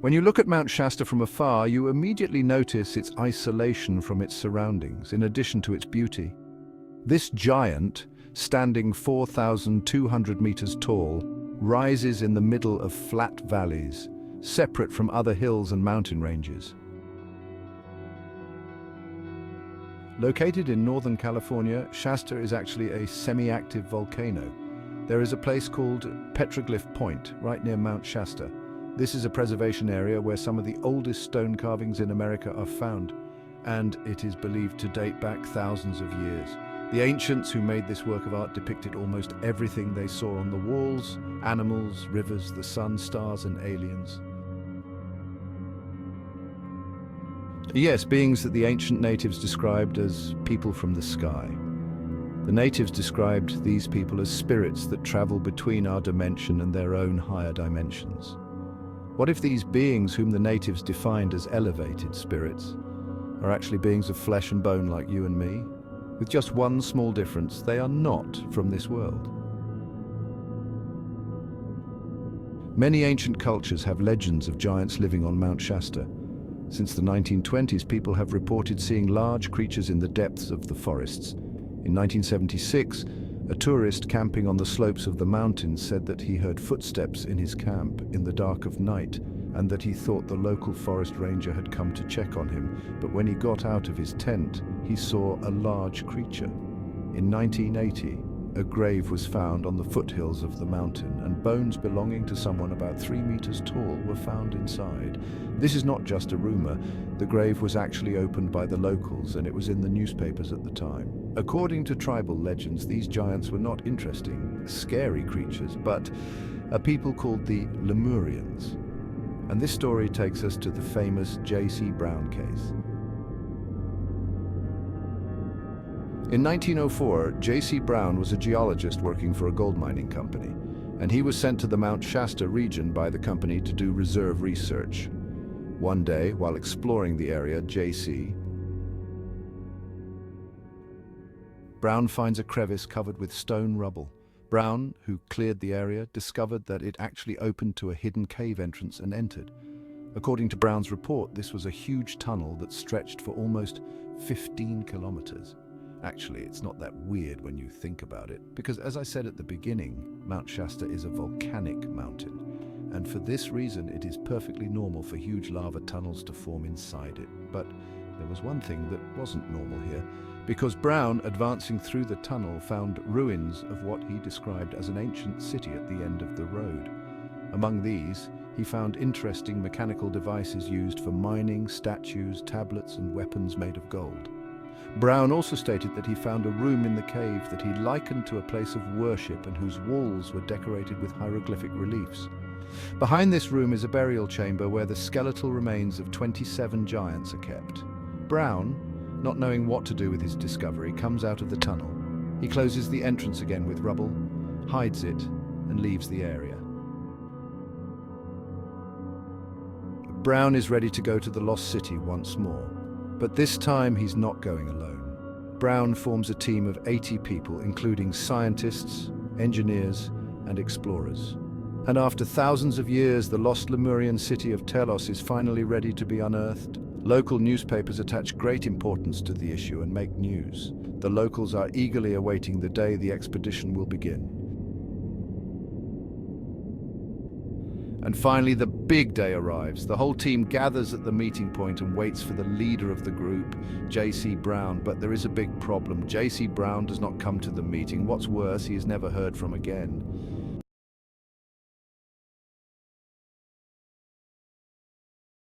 When you look at Mount Shasta from afar, you immediately notice its isolation from its surroundings, in addition to its beauty. This giant, standing 4,200 meters tall, rises in the middle of flat valleys, separate from other hills and mountain ranges. Located in Northern California, Shasta is actually a semi-active volcano. There is a place called Petroglyph Point, right near Mount Shasta. This is a preservation area where some of the oldest stone carvings in America are found, and it is believed to date back thousands of years. The ancients who made this work of art depicted almost everything they saw on the walls: animals, rivers, the sun, stars, and aliens. Yes, beings that the ancient natives described as people from the sky. The natives described these people as spirits that travel between our dimension and their own higher dimensions. What if these beings, whom the natives defined as elevated spirits, are actually beings of flesh and bone like you and me? With just one small difference: they are not from this world. Many ancient cultures have legends of giants living on Mount Shasta. Since the 1920s, people have reported seeing large creatures in the depths of the forests. In 1976, a tourist camping on the slopes of the mountains said that he heard footsteps in his camp in the dark of night, and that he thought the local forest ranger had come to check on him, but when he got out of his tent, he saw a large creature. In 1980, a grave was found on the foothills of the mountain, and bones belonging to someone about 3 meters tall were found inside. This is not just a rumor. The grave was actually opened by the locals, and it was in the newspapers at the time. According to tribal legends, these giants were not interesting, scary creatures, but a people called the Lemurians. And this story takes us to the famous J.C. Brown case. In 1904, J.C. Brown was a geologist working for a gold mining company, and he was sent to the Mount Shasta region by the company to do reserve research. One day, while exploring the area, J.C. Brown finds a crevice covered with stone rubble. Brown, who cleared the area, discovered that it actually opened to a hidden cave entrance and entered. According to Brown's report, this was a huge tunnel that stretched for almost 15 kilometers. Actually, it's not that weird when you think about it, because as I said at the beginning, Mount Shasta is a volcanic mountain, and for this reason it is perfectly normal for huge lava tunnels to form inside it. But there was one thing that wasn't normal here, because Brown, advancing through the tunnel, found ruins of what he described as an ancient city at the end of the road. Among these, he found interesting mechanical devices used for mining, statues, tablets, and weapons made of gold. Brown also stated that he found a room in the cave that he likened to a place of worship and whose walls were decorated with hieroglyphic reliefs. Behind this room is a burial chamber where the skeletal remains of 27 giants are kept. Brown, not knowing what to do with his discovery, comes out of the tunnel. He closes the entrance again with rubble, hides it, and leaves the area. Brown is ready to go to the lost city once more. But this time he's not going alone. Brown forms a team of 80 people, including scientists, engineers, and explorers. And after thousands of years, the lost Lemurian city of Telos is finally ready to be unearthed. Local newspapers attach great importance to the issue and make news. The locals are eagerly awaiting the day the expedition will begin. And finally, the big day arrives. The whole team gathers at the meeting point and waits for the leader of the group, J.C. Brown. But there is a big problem. J.C. Brown does not come to the meeting. What's worse, he is never heard from again.